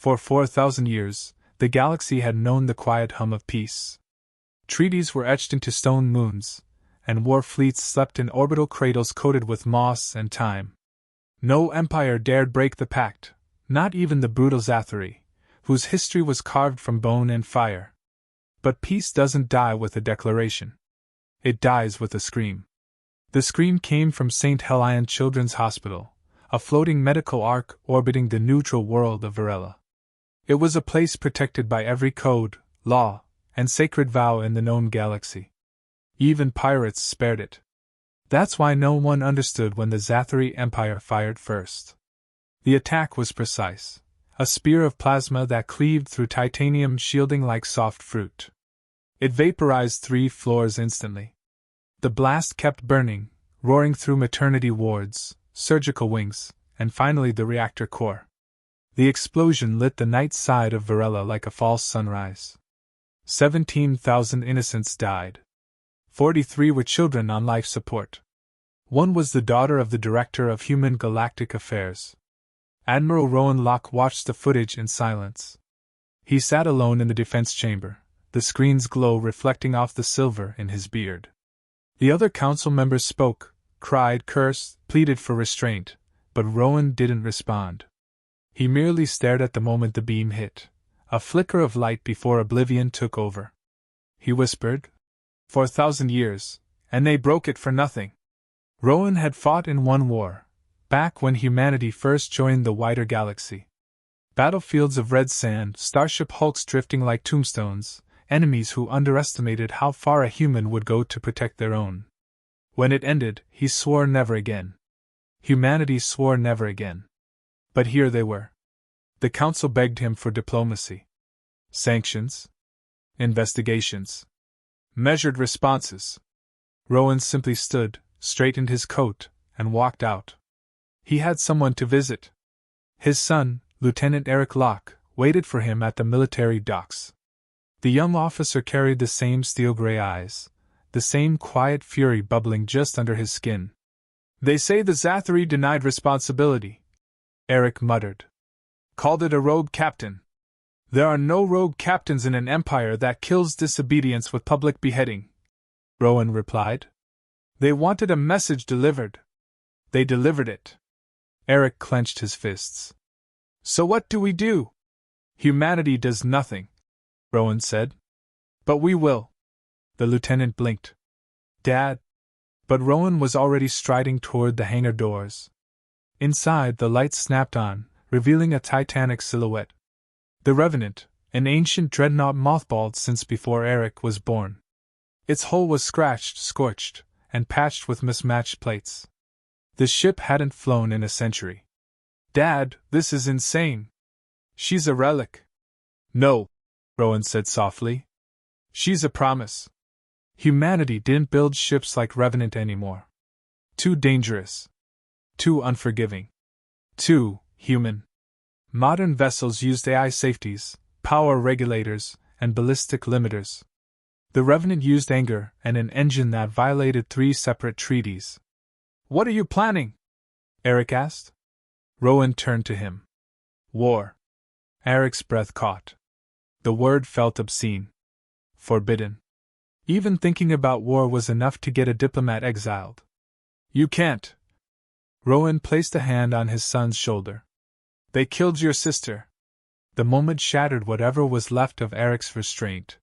For 4,000 years, the galaxy had known the quiet hum of peace. Treaties were etched into stone moons, and war fleets slept in orbital cradles coated with moss and time. No empire dared break the pact, not even the brutal Zathari, whose history was carved from bone and fire. But peace doesn't die with a declaration. It dies with a scream. The scream came from St. Helion Children's Hospital, a floating medical ark orbiting the neutral world of Varela. It was a place protected by every code, law, and sacred vow in the known galaxy. Even pirates spared it. That's why no one understood when the Zathari Empire fired first. The attack was precise, a spear of plasma that cleaved through titanium shielding like soft fruit. It vaporized 3 floors instantly. The blast kept burning, roaring through maternity wards, surgical wings, and finally the reactor core. The explosion lit the night side of Varela like a false sunrise. 17,000 innocents died. 43 were children on life support. One was the daughter of the Director of Human Galactic Affairs. Admiral Rowan Locke watched the footage in silence. He sat alone in the defense chamber, the screen's glow reflecting off the silver in his beard. The other council members spoke, cried, cursed, pleaded for restraint, but Rowan didn't respond. He merely stared at the moment the beam hit, a flicker of light before oblivion took over. He whispered, 4,000 years, and they broke it for nothing. Rowan had fought in one war, back when humanity first joined the wider galaxy. Battlefields of red sand, starship hulks drifting like tombstones, enemies who underestimated how far a human would go to protect their own. When it ended, he swore never again. Humanity swore never again. But here they were. The council begged him for diplomacy. Sanctions. Investigations. Measured responses. Rowan simply stood, straightened his coat, and walked out. He had someone to visit. His son, Lieutenant Eric Locke, waited for him at the military docks. The young officer carried the same steel-gray eyes, the same quiet fury bubbling just under his skin. They say the Zathari denied responsibility, Eric muttered. Called it a rogue captain. There are no rogue captains in an empire that kills disobedience with public beheading, Rowan replied. They wanted a message delivered. They delivered it. Eric clenched his fists. So what do we do? Humanity does nothing, Rowan said. But we will. The lieutenant blinked. Dad. But Rowan was already striding toward the hangar doors. Inside, the lights snapped on, revealing a titanic silhouette. The Revenant, an ancient dreadnought mothballed since before Eric was born. Its hull was scratched, scorched, and patched with mismatched plates. The ship hadn't flown in a century. Dad, this is insane. She's a relic. No, Rowan said softly. She's a promise. Humanity didn't build ships like Revenant anymore. Too dangerous. Too unforgiving. Too human. Modern vessels used AI safeties, power regulators, and ballistic limiters. The Revenant used anger and an engine that violated 3 separate treaties. What are you planning? Eric asked. Rowan turned to him. War. Eric's breath caught. The word felt obscene. Forbidden. Even thinking about war was enough to get a diplomat exiled. You can't. Rowan placed a hand on his son's shoulder. They killed your sister. The moment shattered whatever was left of Eric's restraint.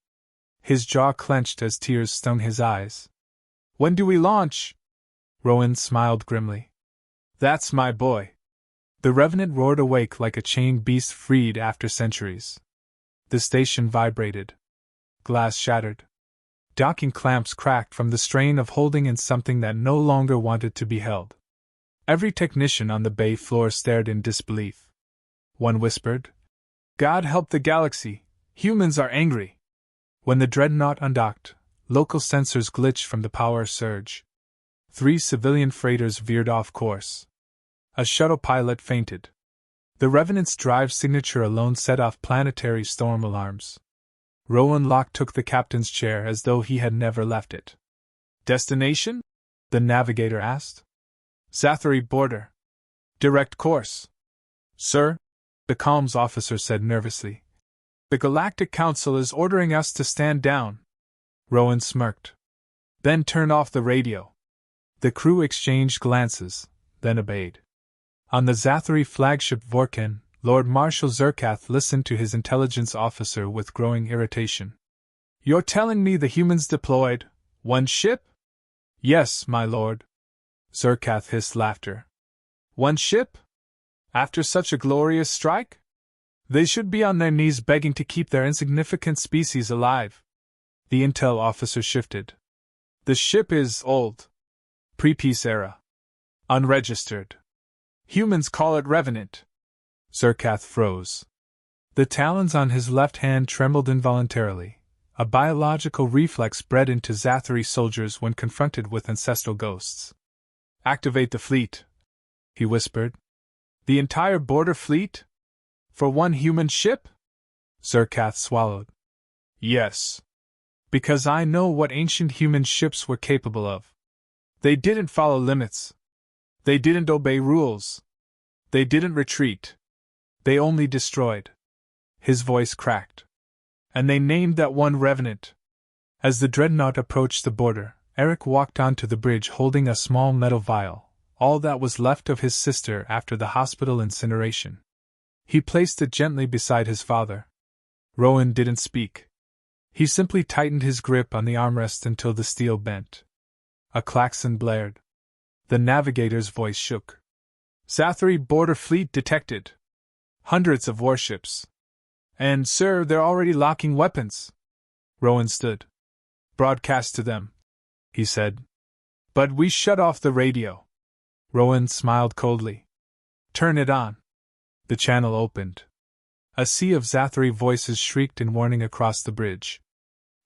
His jaw clenched as tears stung his eyes. When do we launch? Rowan smiled grimly. That's my boy. The Revenant roared awake like a chained beast freed after centuries. The station vibrated. Glass shattered. Docking clamps cracked from the strain of holding in something that no longer wanted to be held. Every technician on the bay floor stared in disbelief. One whispered, God help the galaxy, humans are angry. When the dreadnought undocked, local sensors glitched from the power surge. 3 civilian freighters veered off course. A shuttle pilot fainted. The Revenant's drive signature alone set off planetary storm alarms. Rowan Locke took the captain's chair as though he had never left it. Destination? The navigator asked. Zathari border. Direct course. Sir? the comms officer said nervously. The Galactic Council is ordering us to stand down. Rowan smirked. Then turn off the radio. The crew exchanged glances, then obeyed. On the Zathari flagship Vorken, Lord Marshal Zerkath listened to his intelligence officer with growing irritation. You're telling me the humans deployed one ship? Yes, my lord. Zerkath hissed laughter. One ship? After such a glorious strike? They should be on their knees begging to keep their insignificant species alive. The intel officer shifted. The ship is old. Pre-peace era. Unregistered. Humans call it Revenant. Zerkath froze. The talons on his left hand trembled involuntarily, a biological reflex bred into Zathari soldiers when confronted with ancestral ghosts. Activate the fleet, he whispered. The entire border fleet? For one human ship? Zerkath swallowed. Yes. Because I know what ancient human ships were capable of. They didn't follow limits. They didn't obey rules. They didn't retreat. They only destroyed. His voice cracked. And they named that one Revenant. As the dreadnought approached the border, Eric walked onto the bridge holding a small metal vial, all that was left of his sister after the hospital incineration. He placed it gently beside his father. Rowan didn't speak. He simply tightened his grip on the armrest until the steel bent. A klaxon blared. The navigator's voice shook. Zathari border fleet detected. Hundreds of warships. And, sir, they're already locking weapons. Rowan stood. Broadcast to them, he said. But we shut off the radio. Rowan smiled coldly. Turn it on. The channel opened. A sea of Zathari voices shrieked in warning across the bridge.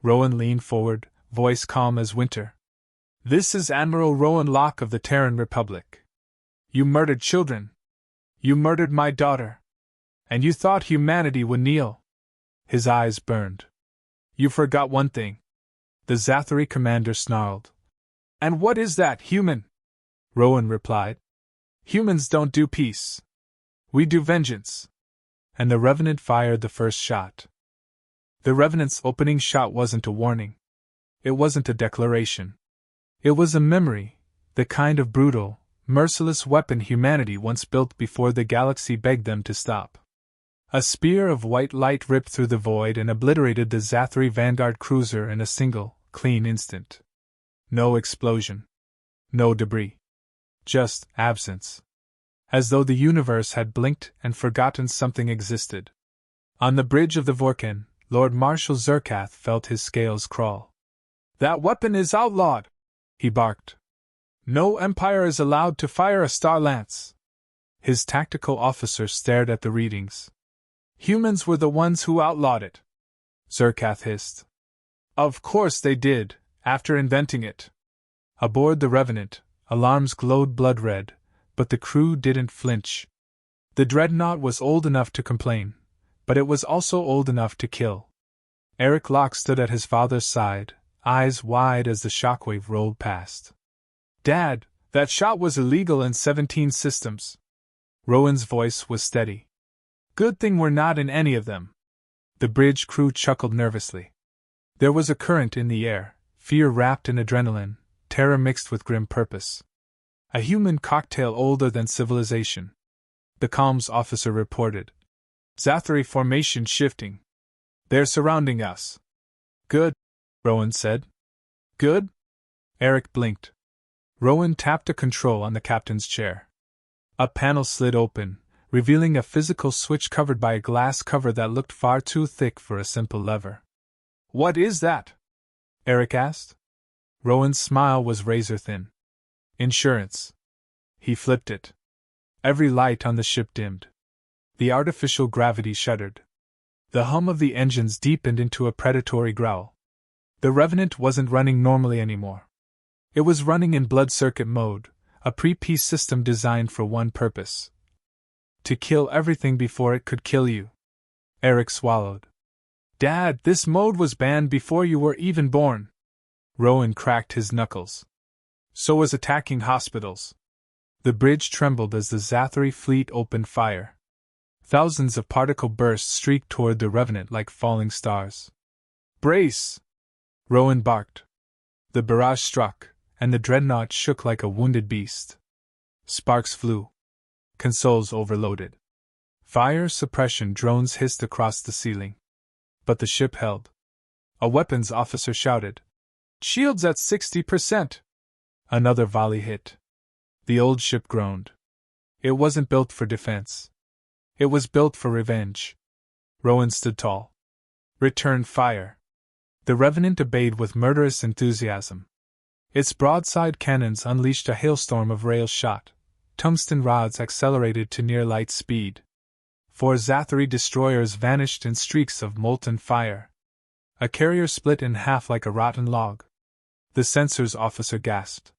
Rowan leaned forward, voice calm as winter. This is Admiral Rowan Locke of the Terran Republic. You murdered children. You murdered my daughter. And you thought humanity would kneel. His eyes burned. You forgot one thing. The Zathari commander snarled. And what is that, human? Rowan replied. Humans don't do peace. We do vengeance. And the Revenant fired the first shot. The Revenant's opening shot wasn't a warning. It wasn't a declaration. It was a memory, the kind of brutal, merciless weapon humanity once built before the galaxy begged them to stop. A spear of white light ripped through the void and obliterated the Zathari Vanguard cruiser in a single, clean instant. No explosion. No debris. Just absence. As though the universe had blinked and forgotten something existed. On the bridge of the Vorken, Lord Marshal Zerkath felt his scales crawl. That weapon is outlawed, he barked. No Empire is allowed to fire a Star Lance. His tactical officer stared at the readings. Humans were the ones who outlawed it, Zerkath hissed. Of course they did, after inventing it. Aboard the Revenant, alarms glowed blood red, but the crew didn't flinch. The dreadnought was old enough to complain, but it was also old enough to kill. Eric Locke stood at his father's side, eyes wide as the shockwave rolled past. Dad, that shot was illegal in 17 systems. Rowan's voice was steady. Good thing we're not in any of them. The bridge crew chuckled nervously. There was a current in the air, fear wrapped in adrenaline, terror mixed with grim purpose. A human cocktail older than civilization. The comms officer reported. Zathari formation shifting. They're surrounding us. Good, Rowan said. Good? Eric blinked. Rowan tapped a control on the captain's chair. A panel slid open, revealing a physical switch covered by a glass cover that looked far too thick for a simple lever. What is that? Eric asked. Rowan's smile was razor-thin. Insurance. He flipped it. Every light on the ship dimmed. The artificial gravity shuddered. The hum of the engines deepened into a predatory growl. The Revenant wasn't running normally anymore. It was running in blood circuit mode, a pre-peace system designed for one purpose. To kill everything before it could kill you. Eric swallowed. Dad, this mode was banned before you were even born. Rowan cracked his knuckles. So was attacking hospitals. The bridge trembled as the Zathari fleet opened fire. Thousands of particle bursts streaked toward the Revenant like falling stars. "Brace!" Rowan barked. The barrage struck, and the dreadnought shook like a wounded beast. Sparks flew. Consoles overloaded. Fire suppression drones hissed across the ceiling. But the ship held. A weapons officer shouted, "Shields at 60%! Another volley hit. The old ship groaned. It wasn't built for defense. It was built for revenge. Rowan stood tall. "Return fire." The Revenant obeyed with murderous enthusiasm. Its broadside cannons unleashed a hailstorm of rail shot. Tungsten rods accelerated to near light speed. 4 Zathari destroyers vanished in streaks of molten fire. A carrier split in half like a rotten log. The sensors officer gasped.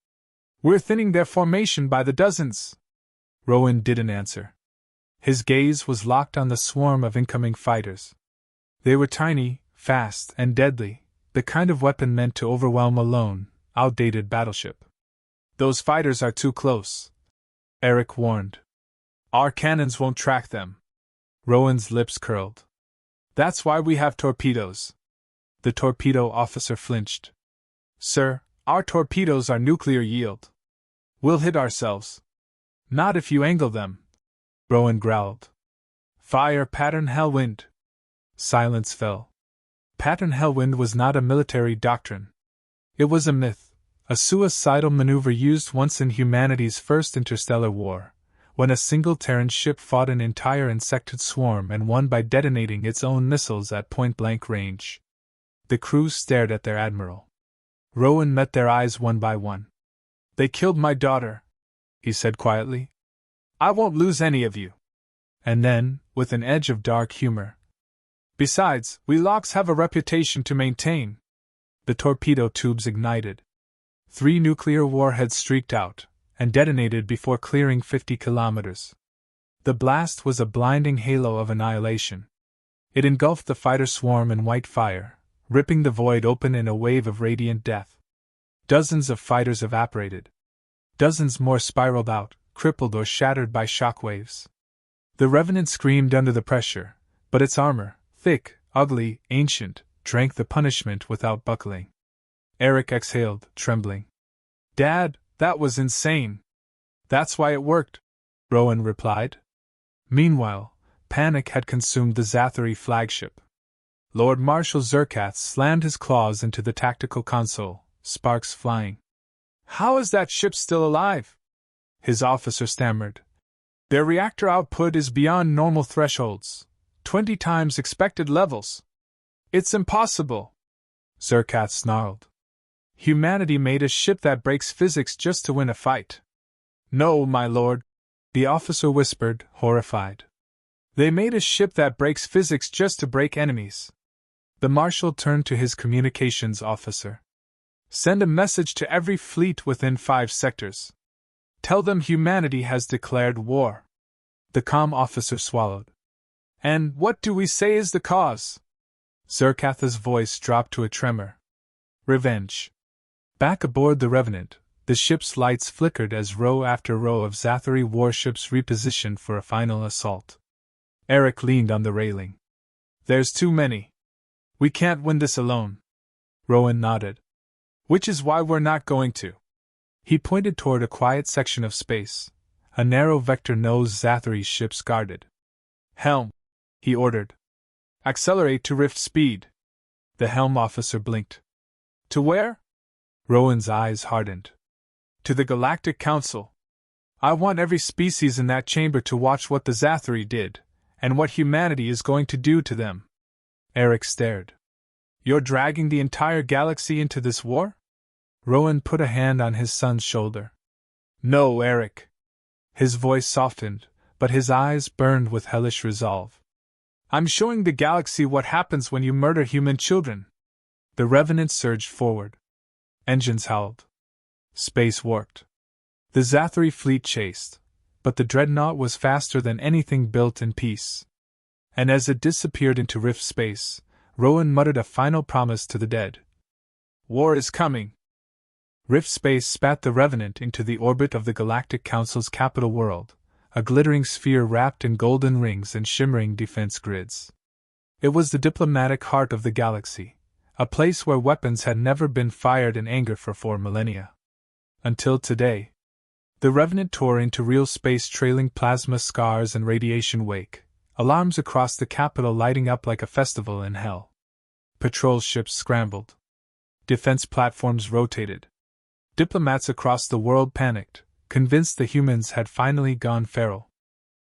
"We're thinning their formation by the dozens." Rowan didn't answer. His gaze was locked on the swarm of incoming fighters. They were tiny, fast, and deadly, the kind of weapon meant to overwhelm a lone, outdated battleship. "Those fighters are too close," Eric warned. "Our cannons won't track them." Rowan's lips curled. "That's why we have torpedoes." The torpedo officer flinched. "Sir, our torpedoes are nuclear yield. We'll hit ourselves." "Not if you angle them," Rowan growled. "Fire pattern Hellwind." Silence fell. Pattern Hellwind was not a military doctrine. It was a myth, a suicidal maneuver used once in humanity's first interstellar war, when a single Terran ship fought an entire insected swarm and won by detonating its own missiles at point-blank range. The crew stared at their admiral. Rowan met their eyes one by one. "They killed my daughter," he said quietly. "I won't lose any of you." And then, with an edge of dark humor, "Besides, we Locks have a reputation to maintain." The torpedo tubes ignited. 3 nuclear warheads streaked out, and detonated before clearing 50 kilometers. The blast was a blinding halo of annihilation. It engulfed the fighter swarm in white fire, ripping the void open in a wave of radiant death. Dozens of fighters evaporated. Dozens more spiraled out, crippled or shattered by shockwaves. The Revenant screamed under the pressure, but its armor, thick, ugly, ancient, drank the punishment without buckling. Eric exhaled, trembling. "Dad, that was insane." "That's why it worked," Rowan replied. Meanwhile, panic had consumed the Zathari flagship. Lord Marshal Zerkath slammed his claws into the tactical console, sparks flying. "How is that ship still alive?" his officer stammered. "Their reactor output is beyond normal thresholds, 20 times expected levels. It's impossible," Zerkath snarled. "Humanity made a ship that breaks physics just to win a fight." "No, my lord," the officer whispered, horrified. "They made a ship that breaks physics just to break enemies." The Marshal turned to his communications officer. "Send a message to every fleet within 5 sectors. Tell them humanity has declared war." The comm officer swallowed. "And what do we say is the cause?" Zerkath's voice dropped to a tremor. "Revenge." Back aboard the Revenant, the ship's lights flickered as row after row of Zathari warships repositioned for a final assault. Eric leaned on the railing. "There's too many. We can't win this alone." Rowan nodded. "Which is why we're not going to." He pointed toward a quiet section of space, a narrow vector nose Zathari ships guarded. "Helm," he ordered. "Accelerate to rift speed." The helm officer blinked. "To where?" Rowan's eyes hardened. "To the Galactic Council. I want every species in that chamber to watch what the Zathari did, and what humanity is going to do to them." Eric stared. "You're dragging the entire galaxy into this war?" Rowan put a hand on his son's shoulder. "No, Eric." His voice softened, but his eyes burned with hellish resolve. "I'm showing the galaxy what happens when you murder human children." The Revenant surged forward. Engines howled. Space warped. The Zathari fleet chased, but the dreadnought was faster than anything built in peace. And as it disappeared into rift space, Rowan muttered a final promise to the dead. "War is coming." Rift space spat the Revenant into the orbit of the Galactic Council's capital world, a glittering sphere wrapped in golden rings and shimmering defense grids. It was the diplomatic heart of the galaxy, a place where weapons had never been fired in anger for 4 millennia. Until today. The Revenant tore into real space, trailing plasma scars and radiation wake, alarms across the capital lighting up like a festival in hell. Patrol ships scrambled. Defense platforms rotated. Diplomats across the world panicked, convinced the humans had finally gone feral.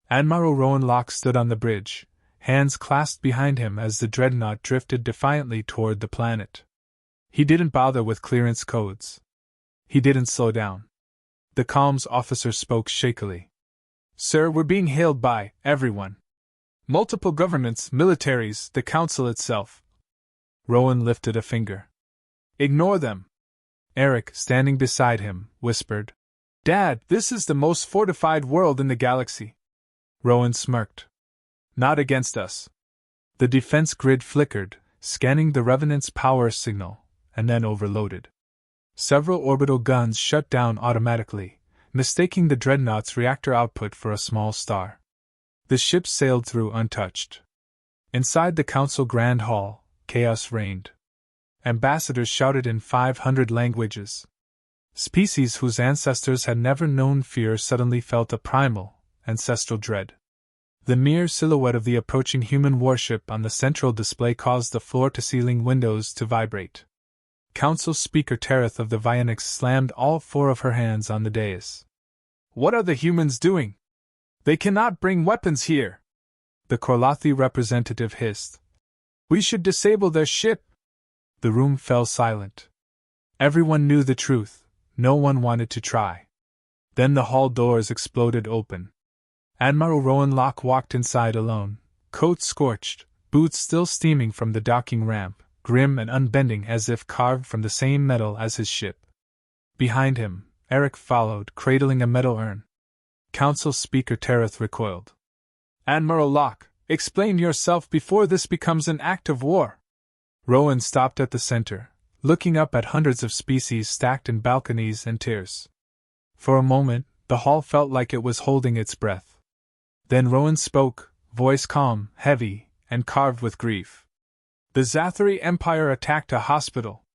Admiral Rowan Locke stood on the bridge, hands clasped behind him as the dreadnought drifted defiantly toward the planet. He didn't bother with clearance codes. He didn't slow down. The comms officer spoke shakily. "Sir, we're being hailed by everyone. Multiple governments, militaries, the Council itself." Rowan lifted a finger. "Ignore them." Eric, standing beside him, whispered, "Dad, this is the most fortified world in the galaxy." Rowan smirked. "Not against us." The defense grid flickered, scanning the Revenant's power signal, and then overloaded. Several orbital guns shut down automatically, mistaking the dreadnought's reactor output for a small star. The ship sailed through untouched. Inside the Council Grand Hall, chaos reigned. Ambassadors shouted in 500 languages. Species whose ancestors had never known fear suddenly felt a primal, ancestral dread. The mere silhouette of the approaching human warship on the central display caused the floor-to-ceiling windows to vibrate. Council Speaker Tereth of the Vionics slammed all 4 of her hands on the dais. "What are the humans doing? They cannot bring weapons here!" The Korlathi representative hissed. "We should disable their ship!" The room fell silent. Everyone knew the truth, no one wanted to try. Then the hall doors exploded open. Admiral Rowan Locke walked inside alone, coat scorched, boots still steaming from the docking ramp, grim and unbending as if carved from the same metal as his ship. Behind him, Eric followed, cradling a metal urn. Council Speaker Tereth recoiled. "Admiral Locke, explain yourself before this becomes an act of war." Rowan stopped at the center, looking up at hundreds of species stacked in balconies and tiers. For a moment, the hall felt like it was holding its breath. Then Rowan spoke, voice calm, heavy, and carved with grief. "The Zathari Empire attacked a hospital."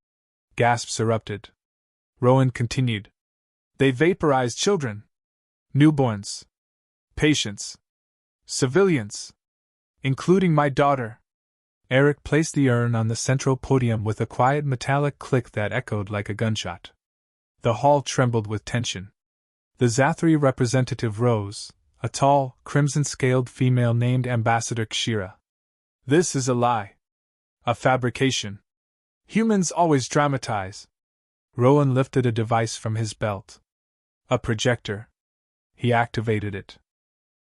Gasps erupted. Rowan continued. "They vaporized children. Newborns. Patients. Civilians. Including my daughter." Eric placed the urn on the central podium with a quiet metallic click that echoed like a gunshot. The hall trembled with tension. The Zathari representative rose, a tall, crimson-scaled female named Ambassador Kshira. "This is a lie. A fabrication. Humans always dramatize." Rowan lifted a device from his belt. A projector. He activated it.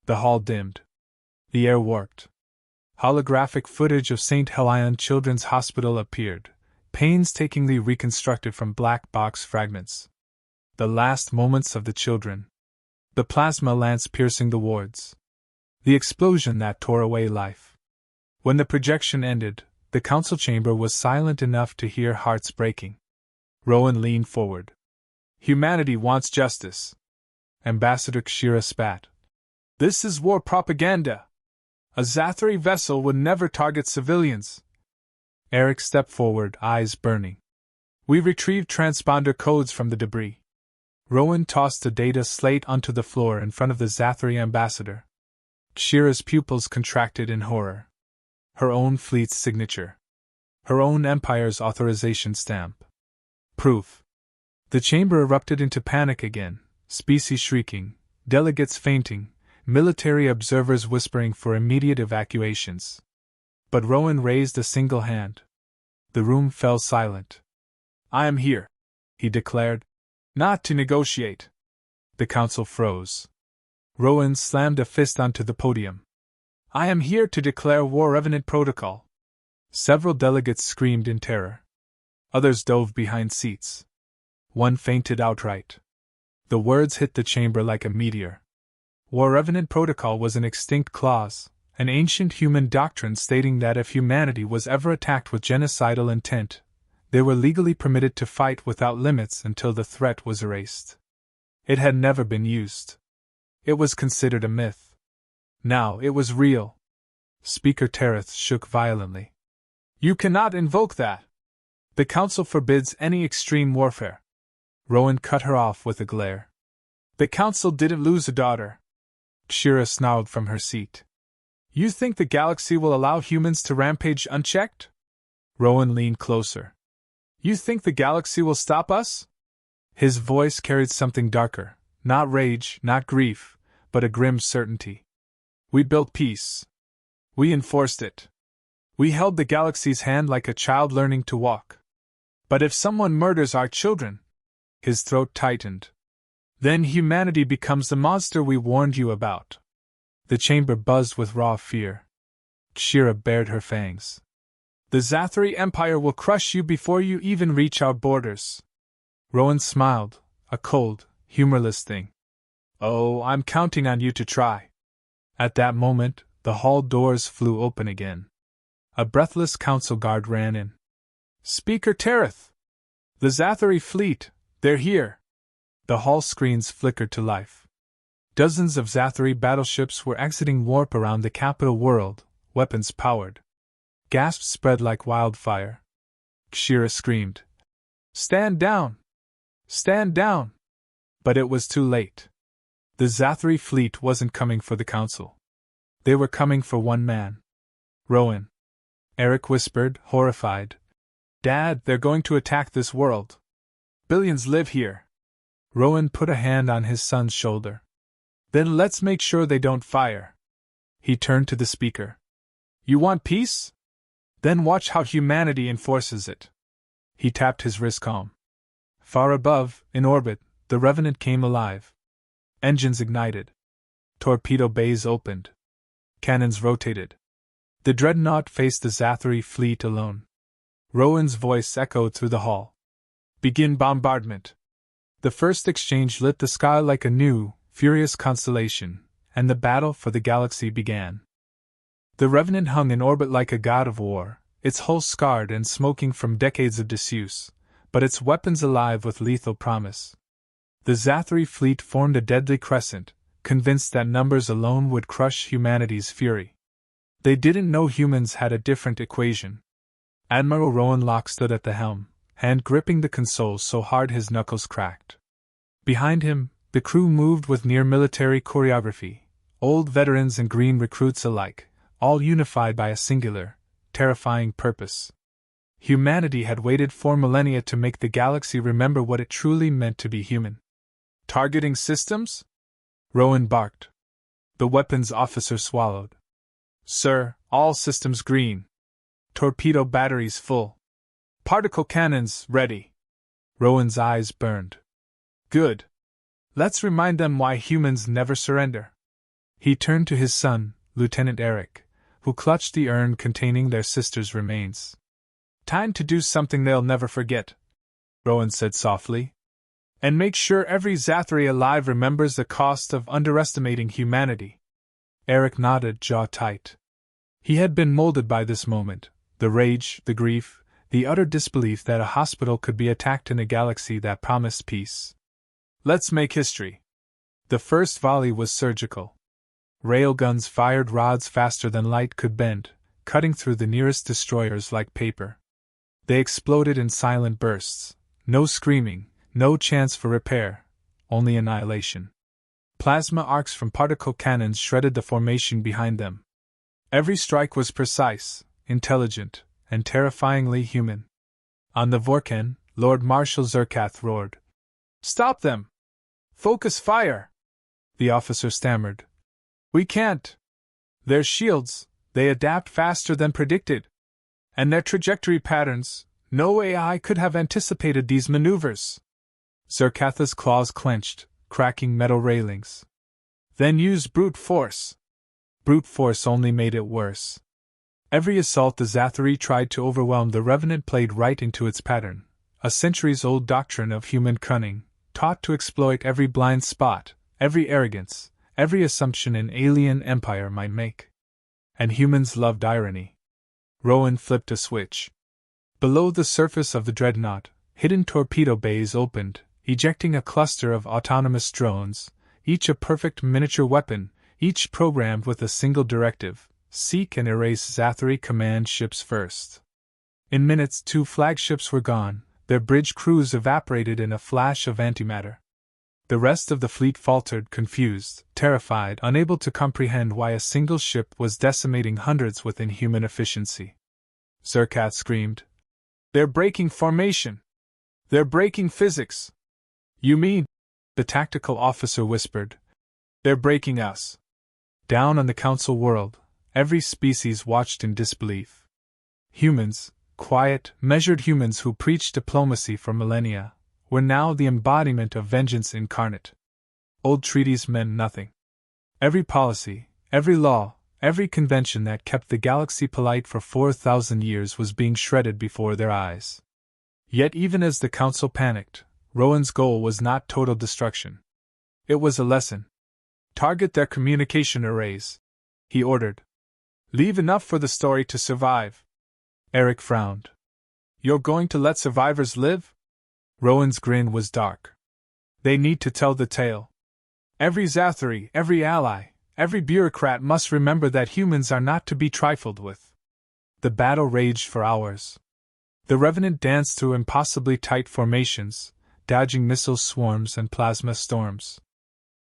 The hall dimmed. The air warped. Holographic footage of St. Helion Children's Hospital appeared, painstakingly reconstructed from black box fragments. The last moments of the children. The plasma lance piercing the wards. The explosion that tore away life. When the projection ended, the council chamber was silent enough to hear hearts breaking. Rowan leaned forward. "Humanity wants justice." Ambassador Kshira spat. "This is war propaganda. A Zathari vessel would never target civilians." Eric stepped forward, eyes burning. "We retrieved transponder codes from the debris." Rowan tossed a data slate onto the floor in front of the Zathari ambassador. Kshira's pupils contracted in horror. Her own fleet's signature. Her own empire's authorization stamp. Proof. The chamber erupted into panic again, species shrieking, delegates fainting, military observers whispering for immediate evacuations. But Rowan raised a single hand. The room fell silent. "I am here," he declared. "Not to negotiate." The council froze. Rowan slammed a fist onto the podium. "I am here to declare war. Revenant protocol." Several delegates screamed in terror. Others dove behind seats. One fainted outright. The words hit the chamber like a meteor. War Revenant Protocol was an extinct clause, an ancient human doctrine stating that if humanity was ever attacked with genocidal intent, they were legally permitted to fight without limits until the threat was erased. It had never been used. It was considered a myth. Now it was real. Speaker Tereth shook violently. You cannot invoke that. The Council forbids any extreme warfare. Rowan cut her off with a glare. The Council didn't lose a daughter. Kshira snarled from her seat. You think the galaxy will allow humans to rampage unchecked? Rowan leaned closer. You think the galaxy will stop us? His voice carried something darker, not rage, not grief, but a grim certainty. We built peace. We enforced it. We held the galaxy's hand like a child learning to walk. But if someone murders our children, his throat tightened, then humanity becomes the monster we warned you about. The chamber buzzed with raw fear. Kshira bared her fangs. The Zathari Empire will crush you before you even reach our borders. Rowan smiled, a cold, humorless thing. Oh, I'm counting on you to try. At that moment, the hall doors flew open again. A breathless council guard ran in. Speaker Tereth! The Zathari fleet, they're here! The hall screens flickered to life. Dozens of Zathari battleships were exiting warp around the capital world, weapons powered. Gasps spread like wildfire. Kshira screamed, Stand down! Stand down! But it was too late. The Zathari fleet wasn't coming for the council. They were coming for one man. Rowan. Eric whispered, horrified. Dad, they're going to attack this world. Billions live here. Rowan put a hand on his son's shoulder. Then let's make sure they don't fire. He turned to the speaker. You want peace? Then watch how humanity enforces it. He tapped his wrist calm. Far above, in orbit, the Revenant came alive. Engines ignited. Torpedo bays opened. Cannons rotated. The dreadnought faced the Zathari fleet alone. Rowan's voice echoed through the hall. Begin bombardment. The first exchange lit the sky like a new, furious constellation, and the battle for the galaxy began. The Revenant hung in orbit like a god of war, its hull scarred and smoking from decades of disuse, but its weapons alive with lethal promise. The Zathari fleet formed a deadly crescent, convinced that numbers alone would crush humanity's fury. They didn't know humans had a different equation. Admiral Rowan Locke stood at the helm, hand gripping the console so hard his knuckles cracked. Behind him, the crew moved with near-military choreography, old veterans and green recruits alike, all unified by a singular, terrifying purpose. Humanity had waited 4 millennia to make the galaxy remember what it truly meant to be human. Targeting systems? Rowan barked. The weapons officer swallowed. Sir, all systems green. Torpedo batteries full. Particle cannons ready. Rowan's eyes burned. Good. Let's remind them why humans never surrender. He turned to his son, Lieutenant Eric, who clutched the urn containing their sister's remains. Time to do something they'll never forget, Rowan said softly. And make sure every Zathari alive remembers the cost of underestimating humanity. Eric nodded, jaw tight. He had been molded by this moment, the rage, the grief, the utter disbelief that a hospital could be attacked in a galaxy that promised peace. Let's make history. The first volley was surgical. Railguns fired rods faster than light could bend, cutting through the nearest destroyers like paper. They exploded in silent bursts, no screaming, no chance for repair, only annihilation. Plasma arcs from particle cannons shredded the formation behind them. Every strike was precise, intelligent, and terrifyingly human. On the Vorken, Lord Marshal Zerkath roared. Stop them! Focus fire! The officer stammered. We can't. Their shields, they adapt faster than predicted. And their trajectory patterns, no AI could have anticipated these maneuvers. Zerkath's claws clenched, cracking metal railings. Then use brute force. Brute force only made it worse. Every assault the Zathari tried to overwhelm the Revenant played right into its pattern, a centuries-old doctrine of human cunning, taught to exploit every blind spot, every arrogance, every assumption an alien empire might make. And humans loved irony. Rowan flipped a switch. Below the surface of the dreadnought, hidden torpedo bays opened, ejecting a cluster of autonomous drones, each a perfect miniature weapon, each programmed with a single directive: seek and erase Zathari command ships first. In minutes, 2 flagships were gone, their bridge crews evaporated in a flash of antimatter. The rest of the fleet faltered, confused, terrified, unable to comprehend why a single ship was decimating hundreds with inhuman efficiency. Zerkat screamed, "They're breaking formation! They're breaking physics!" "You mean?" the tactical officer whispered. "They're breaking us." Down on the Council world, every species watched in disbelief. Humans, quiet, measured humans who preached diplomacy for millennia, were now the embodiment of vengeance incarnate. Old treaties meant nothing. Every policy, every law, every convention that kept the galaxy polite for 4,000 years was being shredded before their eyes. Yet even as the Council panicked, Rowan's goal was not total destruction. It was a lesson. "Target their communication arrays," he ordered. "Leave enough for the story to survive." Eric frowned. "You're going to let survivors live?" Rowan's grin was dark. "They need to tell the tale. Every Zathari, every ally, every bureaucrat must remember that humans are not to be trifled with." The battle raged for hours. The Revenant danced through impossibly tight formations, dodging missile swarms and plasma storms.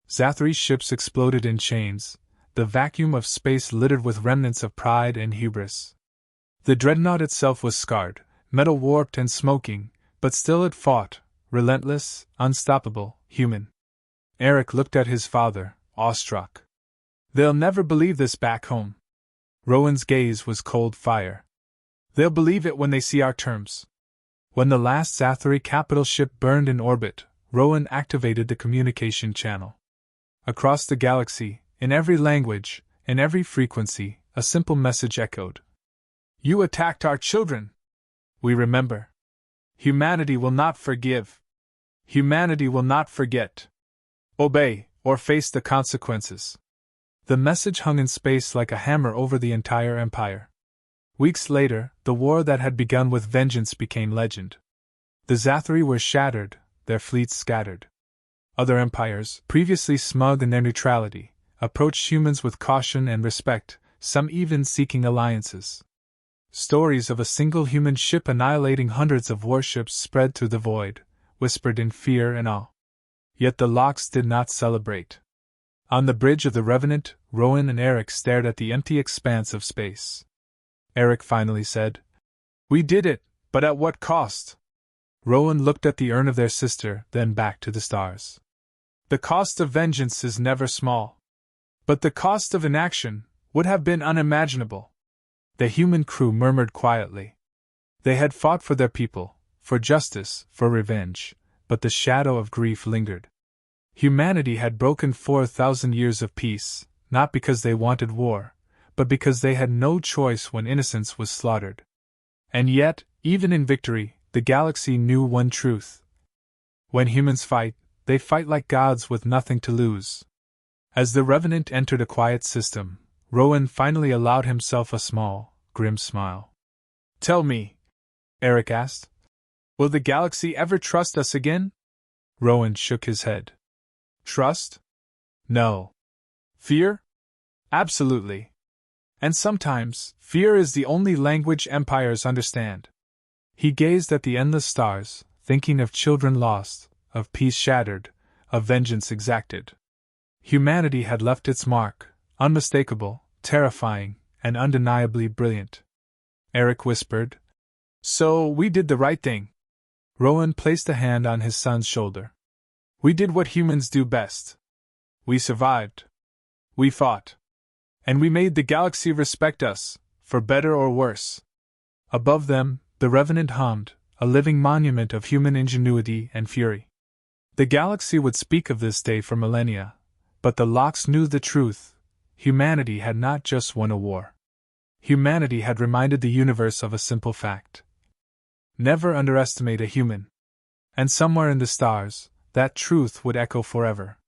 Zathari's ships exploded in chains, the vacuum of space littered with remnants of pride and hubris. The dreadnought itself was scarred, metal warped and smoking, but still it fought, relentless, unstoppable, human. Eric looked at his father, awestruck. "They'll never believe this back home." Rowan's gaze was cold fire. "They'll believe it when they see our terms." When the last Zathari capital ship burned in orbit, Rowan activated the communication channel. Across the galaxy, in every language, in every frequency, a simple message echoed. "You attacked our children. We remember. Humanity will not forgive. Humanity will not forget. Obey, or face the consequences." The message hung in space like a hammer over the entire empire. Weeks later, the war that had begun with vengeance became legend. The Zathari were shattered, their fleets scattered. Other empires, previously smug in their neutrality, approached humans with caution and respect, some even seeking alliances. Stories of a single human ship annihilating hundreds of warships spread through the void, whispered in fear and awe. Yet the Lox did not celebrate. On the bridge of the Revenant, Rowan and Eric stared at the empty expanse of space. Eric finally said, "We did it, but at what cost?" Rowan looked at the urn of their sister, then back to the stars. "The cost of vengeance is never small. But the cost of inaction would have been unimaginable." The human crew murmured quietly. They had fought for their people, for justice, for revenge, but the shadow of grief lingered. Humanity had broken 4,000 years of peace, not because they wanted war, but because they had no choice when innocence was slaughtered. And yet, even in victory, the galaxy knew one truth. When humans fight, they fight like gods with nothing to lose. As the Revenant entered a quiet system, Rowan finally allowed himself a small, grim smile. "Tell me," Eric asked, "will the galaxy ever trust us again?" Rowan shook his head. "Trust? No. Fear? Absolutely. And sometimes, fear is the only language empires understand." He gazed at the endless stars, thinking of children lost, of peace shattered, of vengeance exacted. Humanity had left its mark, unmistakable, terrifying, and undeniably brilliant. Eric whispered, "So we did the right thing." Rowan placed a hand on his son's shoulder. "We did what humans do best. We survived. We fought. And we made the galaxy respect us, for better or worse." Above them, the Revenant hummed, a living monument of human ingenuity and fury. The galaxy would speak of this day for millennia, but the Lox knew the truth. Humanity had not just won a war. Humanity had reminded the universe of a simple fact. Never underestimate a human. And somewhere in the stars, that truth would echo forever.